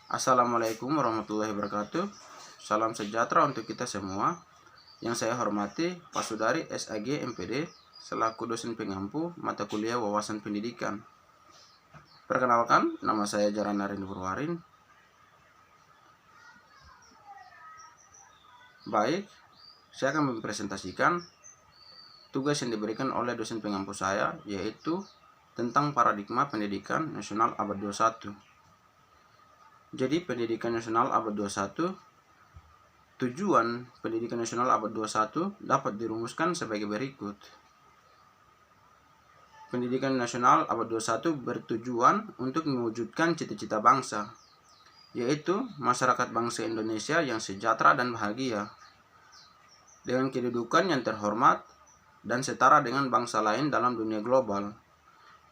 Assalamualaikum warahmatullahi wabarakatuh. Salam sejahtera untuk kita semua. Yang saya hormati Pak Sudari SAG MPD selaku dosen pengampu mata kuliah wawasan pendidikan. Perkenalkan, nama saya Jarana Rindu Purwarin. Baik, saya akan mempresentasikan tugas yang diberikan oleh dosen pengampu saya, yaitu tentang paradigma pendidikan nasional abad 21. Jadi pendidikan nasional abad 21, tujuan pendidikan nasional abad 21 dapat dirumuskan sebagai berikut. Pendidikan nasional abad 21 bertujuan untuk mewujudkan cita-cita bangsa, yaitu masyarakat bangsa Indonesia yang sejahtera dan bahagia, dengan kedudukan yang terhormat dan setara dengan bangsa lain dalam dunia global,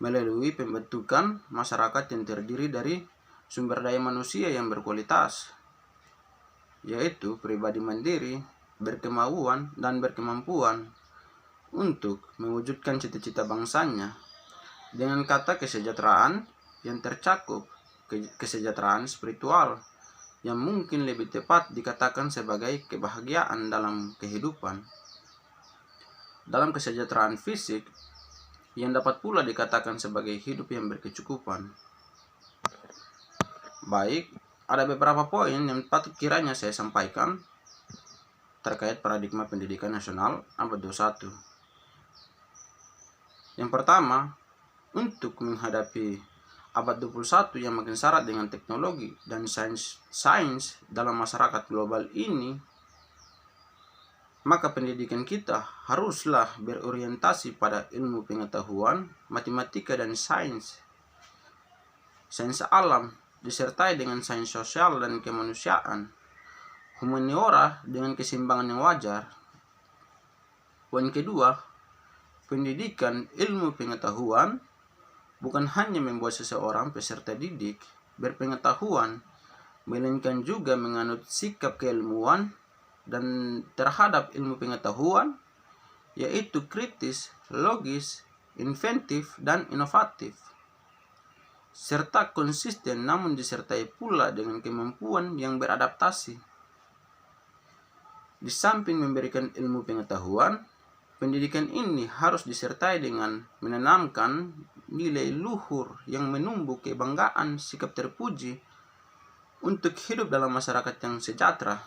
melalui pembentukan masyarakat yang terdiri dari sumber daya manusia yang berkualitas, yaitu pribadi mandiri, berkemauan, dan berkemampuan untuk mewujudkan cita-cita bangsanya. Dengan kata kesejahteraan yang tercakup kesejahteraan spiritual, yang mungkin lebih tepat dikatakan sebagai kebahagiaan dalam kehidupan. Dalam kesejahteraan fisik, yang dapat pula dikatakan sebagai hidup yang berkecukupan. Baik, ada beberapa poin yang patut kiranya saya sampaikan terkait paradigma pendidikan nasional abad 21. Yang pertama, untuk menghadapi abad 21 yang makin syarat dengan teknologi dan sains dalam masyarakat global ini, maka pendidikan kita haruslah berorientasi pada ilmu pengetahuan, matematika, dan sains alam, disertai dengan sains sosial dan kemanusiaan, humaniora dengan keseimbangan yang wajar. Poin kedua, pendidikan ilmu pengetahuan bukan hanya membuat seseorang peserta didik berpengetahuan, melainkan juga menganut sikap keilmuan dan terhadap ilmu pengetahuan, yaitu kritis, logis, inventif, dan inovatif, serta konsisten namun disertai pula dengan kemampuan yang beradaptasi. Di samping memberikan ilmu pengetahuan, pendidikan ini harus disertai dengan menanamkan nilai luhur yang menumbuh kebanggaan sikap terpuji untuk hidup dalam masyarakat yang sejahtera.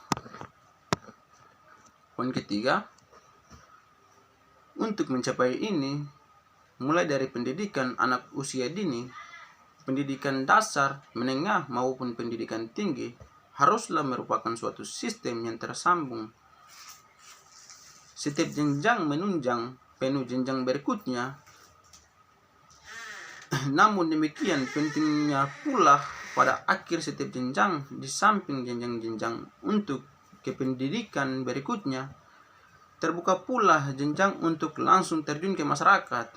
Poin ketiga, untuk mencapai ini, mulai dari pendidikan anak usia dini, pendidikan dasar, menengah, maupun pendidikan tinggi haruslah merupakan suatu sistem yang tersambung. Setiap jenjang menunjang penuh jenjang berikutnya. Namun demikian pentingnya pula pada akhir setiap jenjang, di samping jenjang-jenjang untuk kependidikan berikutnya, terbuka pula jenjang untuk langsung terjun ke masyarakat.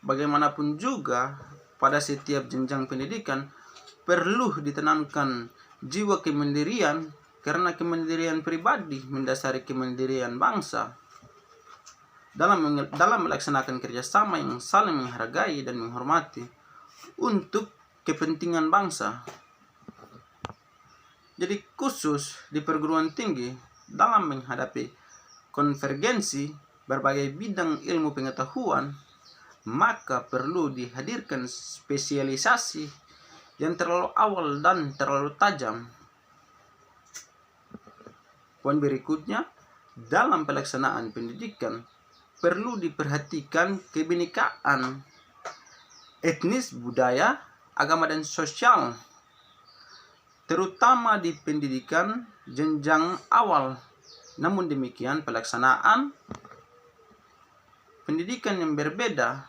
Bagaimanapun juga, pada setiap jenjang pendidikan perlu ditanamkan jiwa kemandirian, karena kemandirian pribadi mendasari kemandirian bangsa dalam melaksanakan kerjasama yang saling menghargai dan menghormati untuk kepentingan bangsa. Jadi khusus di perguruan tinggi, dalam menghadapi konvergensi berbagai bidang ilmu pengetahuan, maka perlu dihadirkan spesialisasi yang terlalu awal dan terlalu tajam. Poin berikutnya, dalam pelaksanaan pendidikan perlu diperhatikan kebinekaan etnis, budaya, agama, dan sosial, terutama di pendidikan jenjang awal. Namun demikian, pelaksanaan pendidikan yang berbeda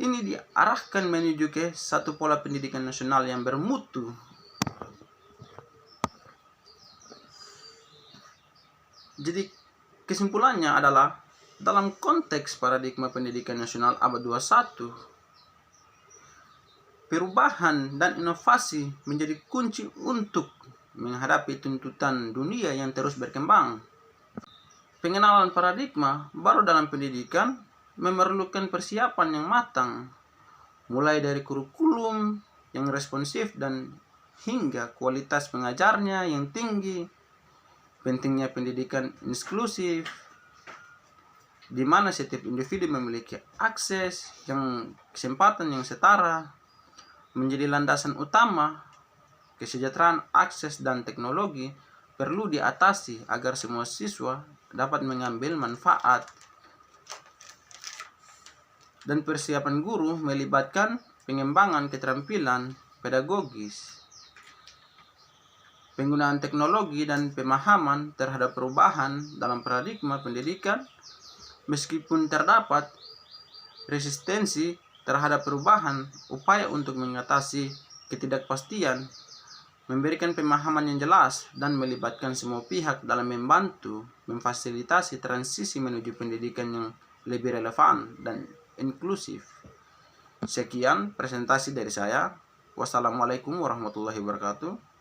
ini diarahkan menuju ke satu pola pendidikan nasional yang bermutu. Jadi kesimpulannya adalah, dalam konteks paradigma pendidikan nasional abad 21, perubahan dan inovasi menjadi kunci untuk menghadapi tuntutan dunia yang terus berkembang. Pengenalan paradigma baru dalam pendidikan memerlukan persiapan yang matang, mulai dari kurikulum, yang responsif dan hingga kualitas pengajarnya yang tinggi. Pentingnya pendidikan inklusif, di mana setiap individu memiliki akses yang kesempatan yang setara, menjadi landasan utama. Kesejahteraan, akses, dan teknologi perlu diatasi agar semua siswa dapat mengambil manfaat. Dan persiapan guru melibatkan pengembangan keterampilan pedagogis, penggunaan teknologi, dan pemahaman terhadap perubahan dalam paradigma pendidikan. Meskipun terdapat resistensi terhadap perubahan, upaya untuk mengatasi ketidakpastian, memberikan pemahaman yang jelas, dan melibatkan semua pihak dalam membantu memfasilitasi transisi menuju pendidikan yang lebih relevan dan inklusif. Sekian presentasi dari saya. Wassalamualaikum warahmatullahi wabarakatuh.